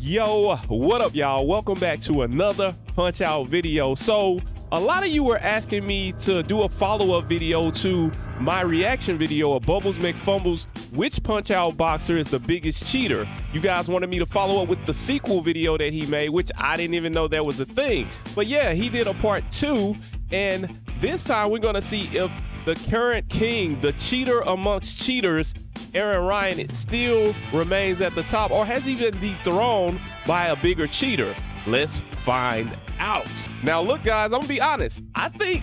Yo, what up, y'all? Welcome back to another Punch Out video. So a lot of you were asking me to do a follow-up video to my reaction video of Bumbles McFumbles, which Punch Out boxer is the biggest cheater. You guys wanted me to follow up with the sequel video that he made, which I didn't even know that was a thing. But yeah, he did a part 2, and this time we're gonna see if the current king, the cheater amongst cheaters, Aaron Ryan, still remains at the top, or has he been dethroned by a bigger cheater? Let's find out. Now look, guys, I'm gonna be honest. I think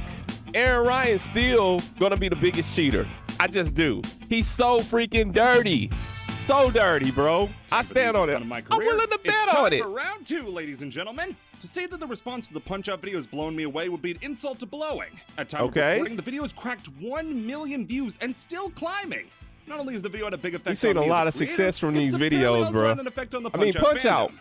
Aaron Ryan's still gonna be the biggest cheater. I just do. He's so freaking dirty. So dirty, bro. I stand on it. I'm willing to bet on it. For round 2, ladies and gentlemen. To say that the response to the Punch-Out video has blown me away would be an insult to blowing. At time of recording, the video has cracked 1 million views and still climbing. Not only has the video had a big effect, he's seen a lot of success from these videos, bro. I mean, Punch Out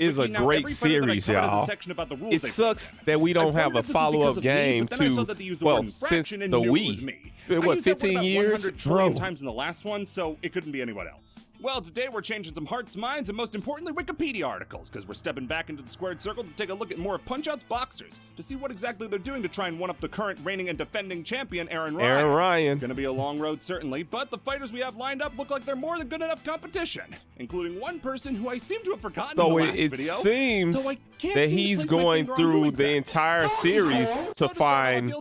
is a great series, y'all. It sucks that we don't have a follow-up game to, well, since the Wii. What, 15 years? Bro. Times in the last one, so it couldn't be anyone else. Well, today we're changing some hearts, minds, and most importantly, Wikipedia articles, because we're stepping back into the squared circle to take a look at more of Punch-Out's boxers, to see what exactly they're doing to try and one-up the current reigning and defending champion, Aaron Ryan. It's gonna be a long road, certainly, but the fighters we have lined up look like they're more than good enough competition, including one person who I seem to have forgotten in the last video. So it seems that he's going through the entire series to find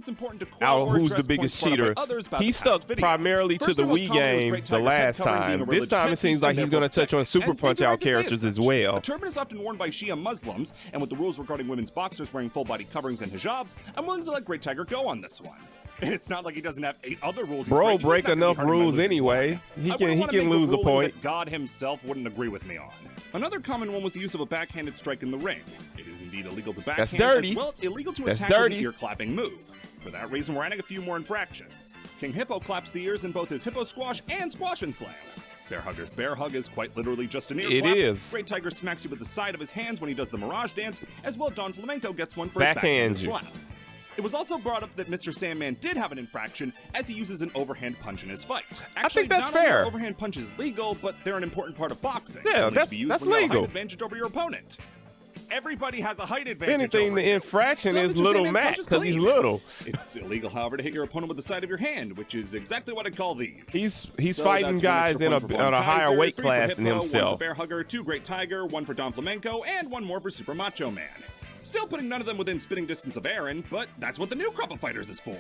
out who's the biggest cheater. He stuck primarily to the Wii game the last time. This time it seems like he's going to touch on Super Punch-Out characters as well. A turban is often worn by Shia Muslims, and with the rules regarding women's boxers wearing full-body coverings and hijabs, I'm willing to let Great Tiger go on this one. And it's not like he doesn't have 8 other rules. Bro, break enough rules anyway. He can lose a point. That God himself wouldn't agree with me on. Another common one was the use of a backhanded strike in the ring. It is indeed illegal to backhand. That's dirty. As well, it's illegal to attack with an ear-clapping move. For that reason, we're adding a few more infractions. King Hippo claps the ears in both his Hippo Squash and Squash and Slam. Bear Hugger's Bear Hug is quite literally just an ear clap. It is. Great Tiger smacks you with the side of his hands when he does the Mirage Dance, as well Don Flamenco gets one for his backhand slap. It was also brought up that Mr. Sandman did have an infraction as he uses an overhand punch in his fight. Actually, I think that's not only fair. are overhand punches legal, but they're an important part of boxing. Yeah, that's legal. Advantage over your opponent. Everybody has a height advantage. If anything, the infraction is Little Matt because he's little. It's illegal, however, to hit your opponent with the side of your hand, which is exactly what I call these. He's fighting guys in a higher weight class than himself. 1 for Bear Hugger, 2 Great Tiger, 1 for Don Flamenco, and 1 more for Super Macho Man. Still putting none of them within spitting distance of Aaron, but that's what the new crop of fighters is for.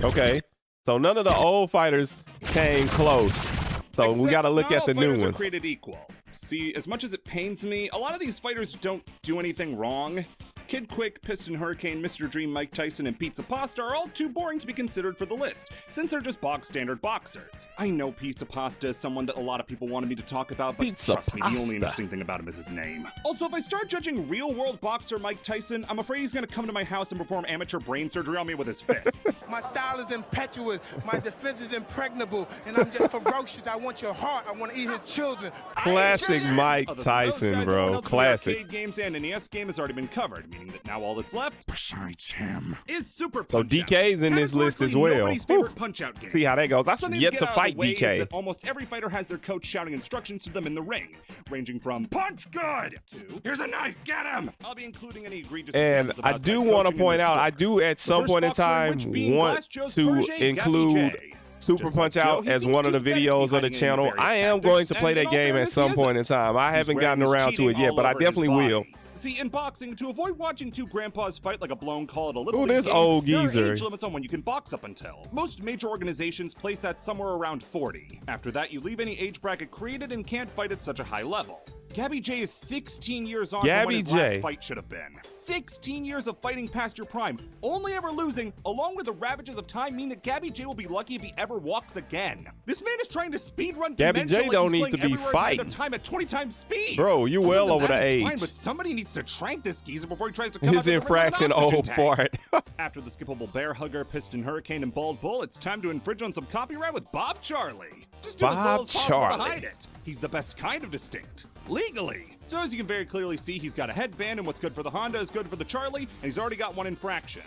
Okay, so none of the old fighters came close. So we got to look at the new ones. Are created equal. See, as much as it pains me, a lot of these fighters don't do anything wrong. Kid Quick, Piston Hurricane, Mr. Dream, Mike Tyson, and Pizza Pasta are all too boring to be considered for the list, since they're just bog standard boxers. I know Pizza Pasta is someone that a lot of people wanted me to talk about, but trust me, the only interesting thing about him is his name. Also, if I start judging real-world boxer Mike Tyson, I'm afraid he's gonna come to my house and perform amateur brain surgery on me with his fists. My style is impetuous, my defense is impregnable, and I'm just ferocious. I want your heart, I want to eat his children. Classic Mike Tyson, bro. Classic. Arcade games and NES game has already been covered, meaning that now all that's left, besides him, is Super Punch-Out. So DK's in this list as well. Punch-Out game. See how that goes. I'm yet to fight DK. That almost every fighter has their coach shouting instructions to them in the ring, ranging from "Punch good" to "Here's a knife, get him." I'll be including any egregious. And I do want to point out, I do at some point in time want to include Super Punch-Out as one of the videos of the channel. I am going to play that game at some point in time. I haven't gotten around to it yet, but I definitely will. See, in boxing, to avoid watching 2 grandpas fight like a blown call at a little league game, old geezer. There are age limits on when you can box up until. Most major organizations place that somewhere around 40. After that, you leave any age bracket created and can't fight at such a high level. Gabby J is 16 years on from when his last fight should have been. 16 years of fighting past your prime, only ever losing, along with the ravages of time, mean that Gabby J will be lucky if he ever walks again. This man is trying to speedrun Gabby J don't need to be fighting. Time at 20 times speed. Bro, you well over the age. Fine, but somebody needs to trank this geezer before he tries to come his infraction old for it. After the skippable Bear Hugger, Piston Hurricane, and Bald Bull, it's time to infringe on some copyright with Bob Charlie. Just do as well as possible to hide it. He's the best kind of distinct. Legally. So as you can very clearly see, he's got a headband, and what's good for the Honda is good for the Charlie, and he's already got one infraction.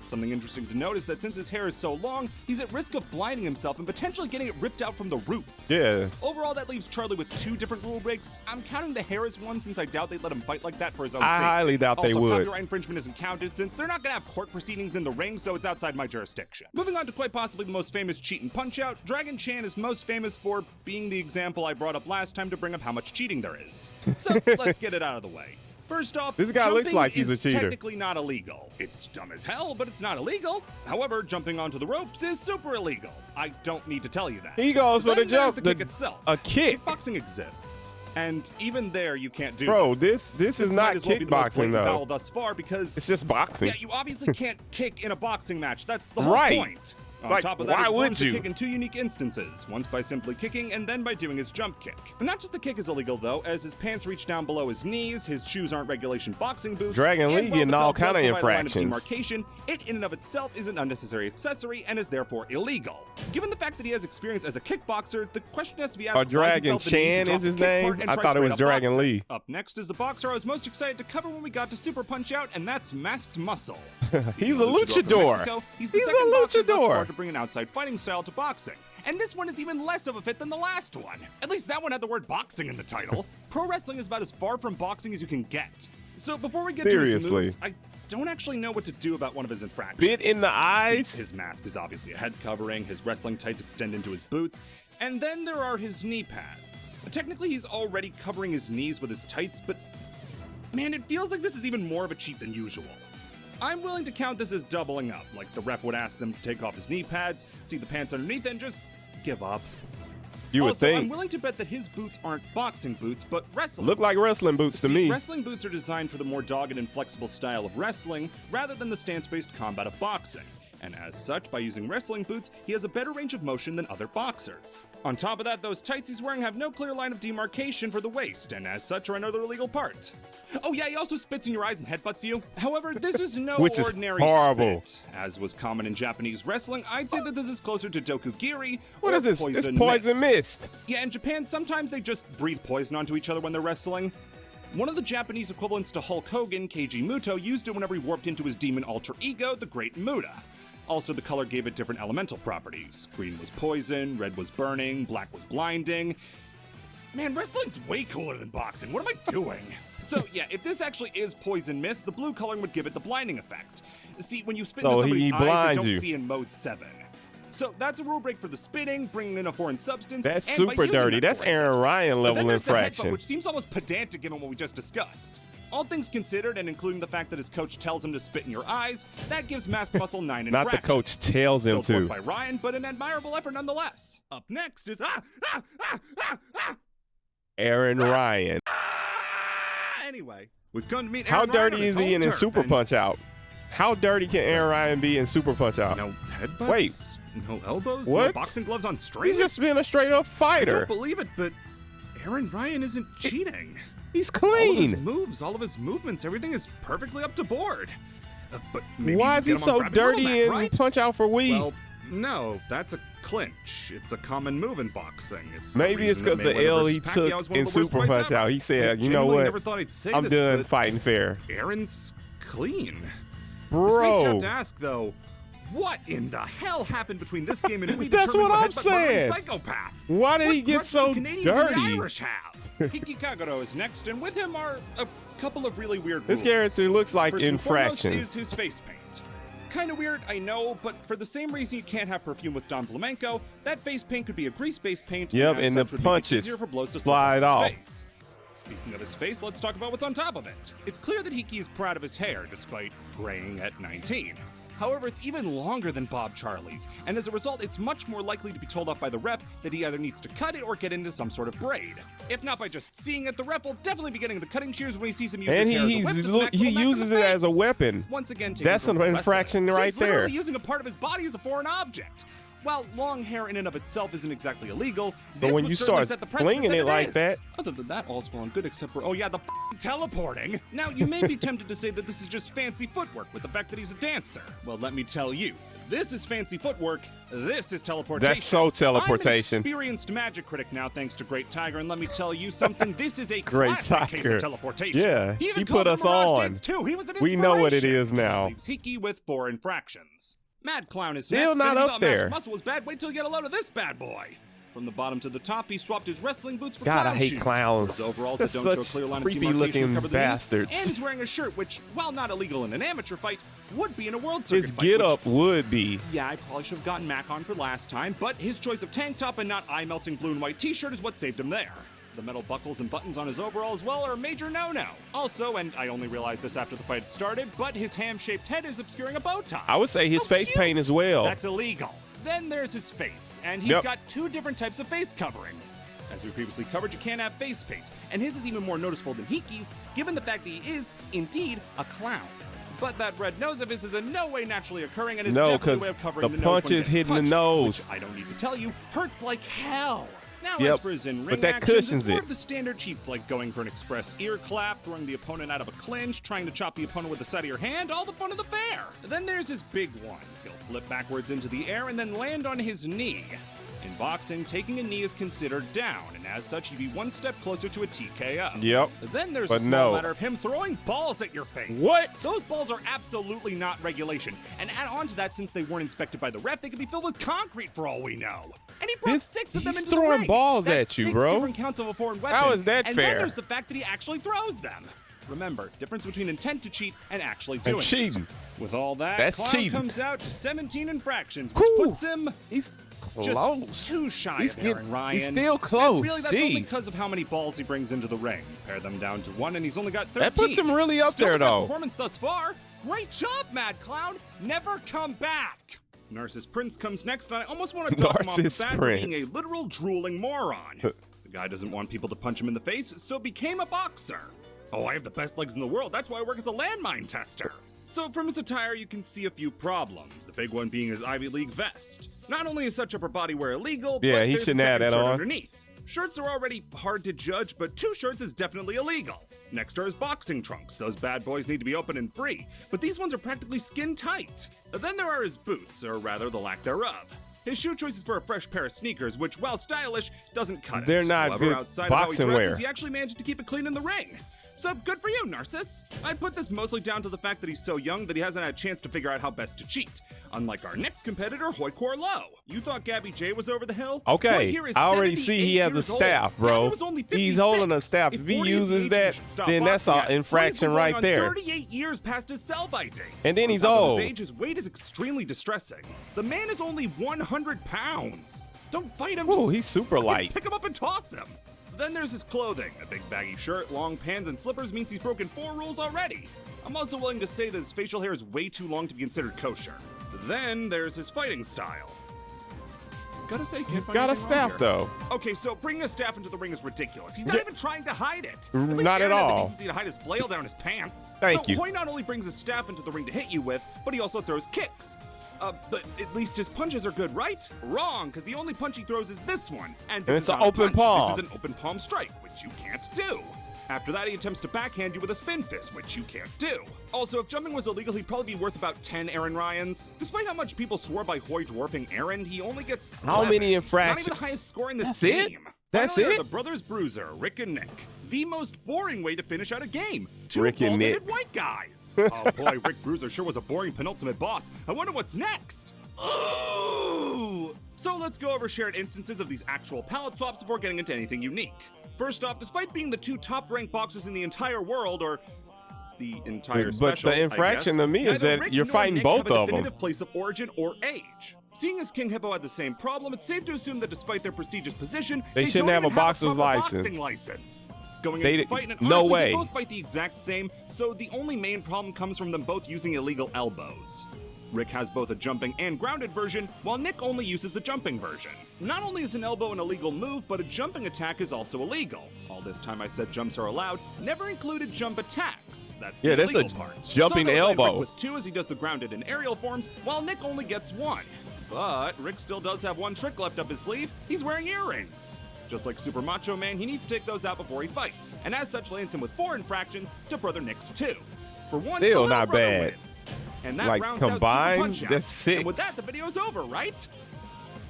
Something interesting to note is that since his hair is so long, he's at risk of blinding himself and potentially getting it ripped out from the roots. Yeah. Overall, that leaves Charlie with 2 different rule breaks. I'm counting the hair as one since I doubt they'd let him fight like that for his own I safety. highly doubt they would. Copyright infringement isn't counted since they're not gonna have court proceedings in the ring, so it's outside my jurisdiction. Moving on to quite possibly the most famous cheat in Punch-Out, Dragon Chan is most famous for being the example I brought up last time to bring up how much cheating there is. So let's get it out of the way. First off, this guy looks jumping like he's a is cheater. Technically not illegal. It's dumb as hell, but it's not illegal. However, jumping onto the ropes is super illegal. I don't need to tell you that. He goes for the Then there's jump. The kick itself. A kick. Kickboxing exists. And even there, you can't do Bro, this. this is not might as well be the most kickboxing, blatant though. foul thus far because It's just boxing. yeah, you obviously can't kick in a boxing match. That's the whole Right. point. On Like, top of that, why he would performs the you? kick in 2 unique instances, once by simply kicking and then by doing his jump kick. But not just the kick is illegal though, as his pants reach down below his knees, his shoes aren't regulation boxing boots. Dragon and League while getting the all belt does kind of provide a line infractions. demarcation, it in and of itself is an unnecessary accessory and is therefore illegal. Given the fact that he has experience as a kickboxer, the question has to be asked why he Dragon felt the need to Chan drop is the his kick name? part and I try thought it was straight up Dragon boxing. Lee. Up next is the boxer I was most excited to cover when we got to Super Punch-Out, and that's Masked Muscle. He's a from luchador. Mexico, he's the He's a second boxer thus luchador. far to bring an outside fighting style to boxing. And this one is even less of a fit than the last one. At least that one had the word boxing in the title. Pro wrestling is about as far from boxing as you can get. So before we get to his Seriously. moves, I don't actually know what to do about one of his infractions. Bit in the See, eyes. his mask is obviously a head covering, his wrestling tights extend into his boots, and then there are his knee pads. Technically, he's already covering his knees with his tights, but man, it feels like this is even more of a cheat than usual. I'm willing to count this as doubling up, like the ref would ask them to take off his knee pads, see the pants underneath, and just give up. You would Also, I'm think. willing to bet that his boots aren't boxing boots, but wrestling. Look like wrestling boots to See, me. wrestling boots are designed for the more dogged and flexible style of wrestling, rather than the stance-based combat of boxing. And as such, by using wrestling boots, he has a better range of motion than other boxers. On top of that, those tights he's wearing have no clear line of demarcation for the waist, and as such are another illegal part. Oh yeah, he also spits in your eyes and headbutts you. However, this is no Which is ordinary horrible. spit. As was common in Japanese wrestling, I'd say that this is closer to dokugiri What or is this? It's poison mist. Yeah, in Japan, sometimes they just breathe poison onto each other when they're wrestling. One of the Japanese equivalents to Hulk Hogan, Keiji Muto, used it whenever he warped into his demon alter ego, the Great Muta. Also, the color gave it different elemental properties. Green was poison, red was burning, black was blinding. Man, wrestling's way cooler than boxing. What am I doing? So yeah, if this actually is poison mist, the blue coloring would give it the blinding effect. See, when you spit into So somebody's he eyes, they blinds don't you. see in mode 7. So that's a rule break for the spitting, bringing in a foreign substance. That's and by super using dirty. that That's foreign Aaron substance. Ryan But level then there's the infraction. headbutt, which seems almost pedantic given what we just discussed. All things considered, and including the fact that his coach tells him to spit in your eyes, that gives Masked Muscle 9 Not the infractions. coach tells him Still to. thwarted by Ryan, but an admirable effort nonetheless. Up next is Aaron Ryan. Anyway, we've come to meet How Aaron Ryan on dirty his is he home in turf, Super and Punch Out? How dirty can Aaron Ryan be in Super Punch Out? No headbutts? Wait. No elbows? What? No boxing gloves on straight? He's just being a straight up I fighter. don't believe it, but Aaron Ryan isn't cheating. He's All of his clean. moves, all of his movements, everything is perfectly up to board. But maybe Why you is he get him on so grabbing the dirty mat, in right? Punch Out for Wii? Well, no, that's a clinch. It's a common move in boxing. It's the Maybe it's reason because that the Mayweather L versus he Pacquiao took is one in of the worst Super fights Punch ever. Out. He I said, you know genuinely what? never thought I'd say I'm this, done but fighting fair. Aaron's clean. This makes you have Bro, to ask, though, what in the hell happened between this game and Wii That's determined what the I'm headbutt-murdering saying. psychopath? why did What he get grudge do so the Canadians and the dirty? Irish have? Hiki Kagero is next, and with him are a couple of really weird This rules. character looks like First and foremost infraction. is his face paint. Kinda weird, I know, but for the same reason you can't have perfume with Don Flamenco, that face paint could be a grease-based paint. Yep, as and the such would make it punches easier for blows to slide slip off off. his face. Speaking of his face, let's talk about what's on top of it. It's clear that Hiki is proud of his hair, despite graying at 19. However, it's even longer than Bob Charlie's, and as a result, it's much more likely to be told off by the ref that he either needs to cut it or get into some sort of braid. If not by just seeing it, the ref will definitely be getting the cutting shears when he sees him use And his hair as a whip to smack he Womack in the uses it as a face. weapon. Once again, taken That's from an a wrestler. infraction So right he's literally there. using a part of his body as a foreign object. While long hair in and of itself isn't exactly illegal, But this when would you certainly start set the precedent flinging it like is. that- Other than that, all's well and good except for, oh yeah, the teleporting. Now, you may be tempted to say that this is just fancy footwork with the fact that he's a dancer. Well, let me tell you, This is fancy footwork. This is teleportation. That's so teleportation. I'm an experienced magic critic now, thanks to Great Tiger, and let me tell you something. This is a Great classic case Tiger. of teleportation. Yeah, he even put calls us it Mirage on. Dance too. He was an We know what it inspiration. is now. Leaves Hiki with 4 infractions. Mad Clown is Still next. not and he up thought there. Massive Muscle was bad. Wait till you get a load of this bad boy. From the bottom to the top, he swapped his wrestling boots for God, clown I hate shoes. clowns. His overalls They're that don't show a such clear line of creepy demarcation looking cover the knees, bastards. and he's wearing a shirt which, while not illegal in an amateur fight, would be in a world His circuit fight. get which, up would be. yeah, I probably should have gotten Mac on for last time, but his choice of tank top and not eye-melting blue and white t-shirt is what saved him there. The metal buckles and buttons on his overall as well are a major no-no. Also, and I only realized this after the fight started, but his ham-shaped head is obscuring a bow tie. I would say his How face cute. paint as well. That's illegal. Then there's his face, and he's Yep. got 2 different types of face covering. As we previously covered, you can't have face paint, and his is even more noticeable than Hiki's, given the fact that he is, indeed, a clown. But that red nose of his is in no way naturally occurring and is No, definitely a 'cause way of covering the the nose punch when is getting hitting the punched, nose. which I don't need to tell you, hurts like hell. Now, Yep, as for his in-ring but that actions, cushions it's more it. of the standard cheats like going for an express ear clap, throwing the opponent out of a clinch, trying to chop the opponent with the side of your hand, all the fun of the fair. Then there's his big one. He'll flip backwards into the air and then land on his knee. In boxing, taking a knee is considered down, and as such, he'd be 1 step closer to a TKO. Yep. Then there's But a small no. matter of him throwing balls at your face. What? Those balls are absolutely not regulation. And add on to that, since they weren't inspected by the ref, they could be filled with concrete for all we know. And he brought 6 of them he's into the throwing ring. balls That's at you, 6 bro. different counts of a foreign weapon. How is that and fair? then there's the fact that he actually throws them. Remember, difference between intent to cheat and actually doing And cheating. it. With all that, That's Clown cheating. comes out to 17 infractions, which Whew. puts him He's just close. too shy He's of Aaron getting- Ryan. he's still close. And really, that's only Jeez. because of how many balls he brings into the ring. Pair them down to 1, and he's only got 13. That puts him really up Still there, the best though. Performance thus far. Great job, Mad Clown. Never come back. Narcissus Prince comes next, and I almost want to talk him off the Narcissus bat for being a Prince. literal drooling moron. The guy doesn't want people to punch him in the face, so became a boxer. Oh, I have the best legs in the world. That's why I work as a landmine tester. So from his attire, you can see a few problems. The big one being his Ivy League vest. Not only is such a body wear illegal, Yeah, but he there's a shouldn't have second that shirt on. underneath. Shirts are already hard to judge, but 2 shirts is definitely illegal. Next are his boxing trunks. Those bad boys need to be open and free, but these ones are practically skin tight. Then there are his boots, or rather the lack thereof. His shoe choice is for a fresh pair of sneakers, which, while stylish, doesn't cut it. They're not However, good outside of how he boxing dresses, wear. he actually managed to keep it clean in the ring. So good for you, Narcissus. I put this mostly down to the fact that he's so young that he hasn't had a chance to figure out how best to cheat. Unlike our next competitor, Hoi Kor Lo. You thought Gabby J was over the hill? Hoi Okay, here is I already see 78 he has a years old. staff, bro. Gabby was only He's 56. holding a staff. If he 40 is the uses age that, he should stop then that's boxing an at. infraction He's been right going on there. 38 years past his sell-by date. And then On he's top of old. His age, his weight is extremely distressing. The man is only 100 pounds. Don't fight him. Ooh, just he's super fucking light. Pick him up and toss him. Then there's his clothing. A big baggy shirt, long pants, and slippers means he's broken 4 rules already. I'm also willing to say that his facial hair is way too long to be considered kosher. Then there's his fighting style. Gotta say, can't find Got a anything wrong staff here. though. Okay, so bringing a staff into the ring is ridiculous. He's not Yeah. even trying to hide it. Not least at Aaron had the all. decency to hide his flail down his pants. Thank so you. Hoi not only brings his staff into the ring to hit you with, but he also throws kicks. But at least his punches are good, right? Wrong, because the only punch he throws is this one. And this And it's is an not a open punch. palm. This is an open palm strike, which you can't do. After that, he attempts to backhand you with a spin fist, which you can't do. Also, if jumping was illegal, he'd probably be worth about 10 Aaron Ryans. Despite how much people swore by Hoi dwarfing Aaron, he only gets How 11. many Not infractions? even the highest score in this That's it? game. That's Finally are it? the brothers Bruiser, Rick and Nick. The most boring way to finish out a game. 2 Rick and bald-headed Nick. white guys. Oh boy, Rick Bruiser sure was a boring penultimate boss. I wonder what's next. Ooh! So let's go over shared instances of these actual palette swaps before getting into anything unique. First off, despite being the 2 top-ranked boxers in the entire world, or the entire But special, the infraction I to me guess, is neither that Rick you're nor fighting Nick both have a of them. definitive place of origin or age. Seeing as King Hippo had the same problem, it's safe to assume that despite their prestigious position, They shouldn't don't have a even boxer's proper license. boxing license. Going They into the didn't- fight, and no honestly, way. they both fight the exact same, so the only main problem comes from them both using illegal elbows. Rick has both a jumping and grounded version, while Nick only uses the jumping version. Not only is an elbow an illegal move, but a jumping attack is also illegal. All this time I said jumps are allowed, never included jump attacks. That's Yeah, the that's a illegal part. jumping so they'll play elbow. Rick with 2 as he does the grounded and aerial forms, while Nick only gets 1. But Rick still does have 1 trick left up his sleeve. He's wearing earrings. Just like Super Macho Man, he needs to take those out before he fights, and as such lands him with 4 infractions to brother Nick's 2. For once, Still the little not brother bad. wins. And that Like, rounds out combined, Super Punch-Out. that's 6. And with that, the video's over, right?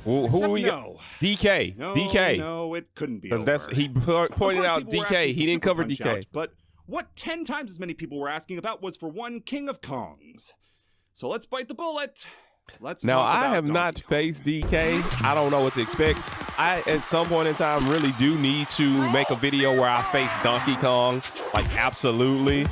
Who Except we no. DK. No, DK. no, it couldn't be Because over. that's he pointed out DK. He didn't cover DK. But what 10 times as many people were asking about was for one King of Kongs. So let's bite the bullet. Let's Now, talk I about have not Donkey Kong. faced DK. I don't know what to expect. I, at some point in time, really do need to make a video where I face Donkey Kong. Like, absolutely.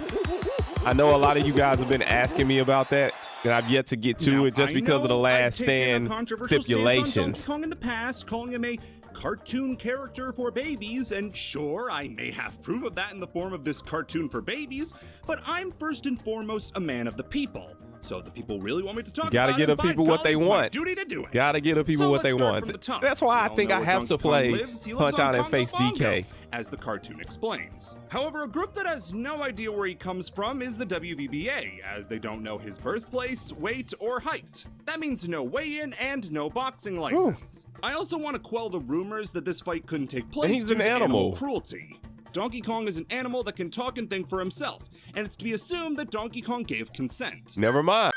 I know a lot of you guys have been asking me about that, and I've yet to get to it just because of the last stand stipulations. Donkey Kong in the past, calling him a cartoon character for babies, and sure, I may have proof of that in the form of this cartoon for babies, but I'm first and foremost a man of the people. So if the people really want me to talk Gotta about get it, the people what they it's my want. duty to do it. Gotta give the people So what they let's start want. from the top. That's why I We all think know I where have to Donkey Kong play lives. He lives Punch on Out and Congo face Bongo, DK. as the cartoon explains. However, a group that has no idea where he comes from is the WVBA, as they don't know his birthplace, weight, or height. That means no weigh-in and no boxing license. I also want to quell the rumors that this fight couldn't take place he's due an to animal. cruelty. Donkey Kong is an animal that can talk and think for himself, and it's to be assumed that Donkey Kong gave consent. Never mind.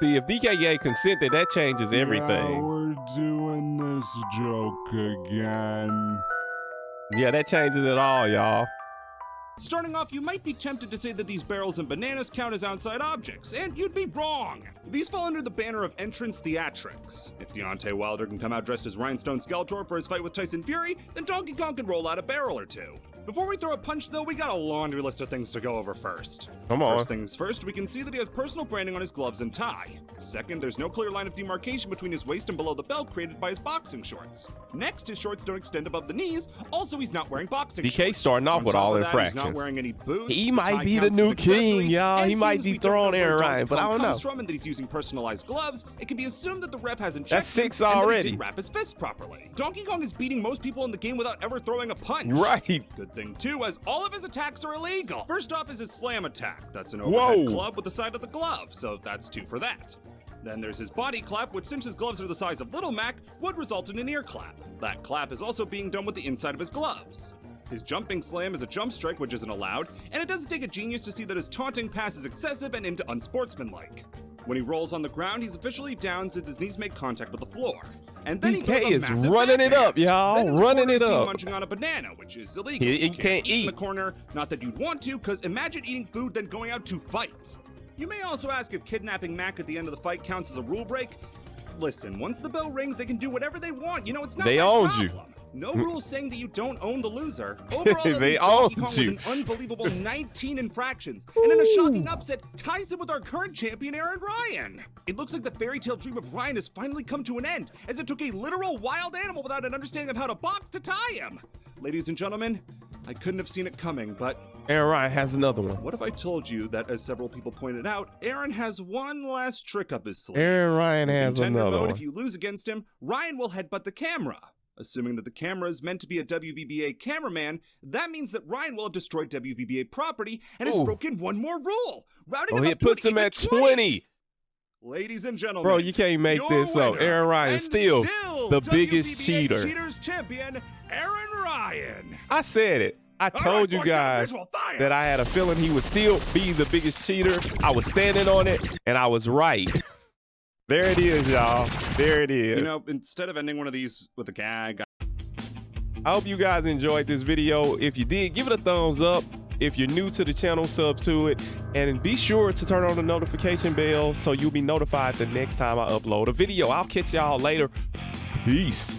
See, if DK gave consent, then that changes everything. We're doing this joke again. Yeah, that changes it all, y'all. Starting off, you might be tempted to say that these barrels and bananas count as outside objects, and you'd be wrong. These fall under the banner of entrance theatrics. If Deontay Wilder can come out dressed as Rhinestone Skeletor for his fight with Tyson Fury, then Donkey Kong can roll out a barrel or two. Before we throw a punch, though, we got a laundry list of things to go over first. Come on. First things first, we can see that he has personal branding on his gloves and tie. Second, there's no clear line of demarcation between his waist and below the belt created by his boxing shorts. Next, his shorts don't extend above the knees. Also, he's not wearing boxing DK shorts. starting off On with top all of that, infractions. He's not wearing any boots. He The might tie be the counts as new an accessory, king, y'all. and He since might we don't dethrone know where Aaron Donkey Ryan, but I Kong don't know. comes from and that he's using personalized gloves, it can be assumed that the ref hasn't checked That's 6 him and that he already. didn't wrap his fists properly. Donkey Kong is beating most people in the game without ever throwing a punch. Right. Good thing too, as all of his attacks are illegal. First off is his slam attack. That's an overhead Whoa. club with the side of the glove, so that's 2 for that. Then there's his body clap, which since his gloves are the size of Little Mac, would result in an ear clap. That clap is also being done with the inside of his gloves. His jumping slam is a jump strike, which isn't allowed, and it doesn't take a genius to see that his taunting pass is excessive and into unsportsmanlike. When he rolls on the ground, he's officially down since his knees make contact with the floor. And then he DK throws a is massive running it backhand. up, y'all. Then in the Running corner, it you see him up. munching on a banana, which is illegal. He You can't in eat. the corner. Not that you'd want to, because imagine eating food then going out to fight. You may also ask if kidnapping Mac at the end of the fight counts as a rule break. Listen, once the bell rings, they can do whatever they want. You know, it's not They my owned problem. you. No rules saying that you don't own the loser. Overall, that They leaves Donkey owned Kong you. with an unbelievable 19 infractions, and in a shocking upset, ties him with our current champion, Aaron Ryan. It looks like the fairy tale dream of Ryan has finally come to an end, as it took a literal wild animal without an understanding of how to box to tie him. Ladies and gentlemen, I couldn't have seen it coming, but Aaron Ryan has another one. what if I told you that, as several people pointed out, Aaron has one last trick up his sleeve? Aaron Ryan has Contender another mode, one. if you lose against him, Ryan will headbutt the camera. Assuming that the camera is meant to be a WVBA cameraman, that means that Ryan will have destroyed WVBA property and has Ooh. broken one more rule, rounding Oh, him it up to puts an him even at 20. Ladies and gentlemen, Bro, you can't make your this up. winner, Aaron Ryan is and still the biggest WVBA cheater. Cheaters champion, Aaron Ryan. I said it. I told you boys, get the guys visual fire. that I had a feeling he would still be the biggest cheater. I was standing on it, and I was right. There it is, y'all. There it is. You know, instead of ending one of these with a gag, I hope you guys enjoyed this video. If you did, give it a thumbs up. If you're new to the channel, sub to it. And be sure to turn on the notification bell so you'll be notified the next time I upload a video. I'll catch y'all later. Peace.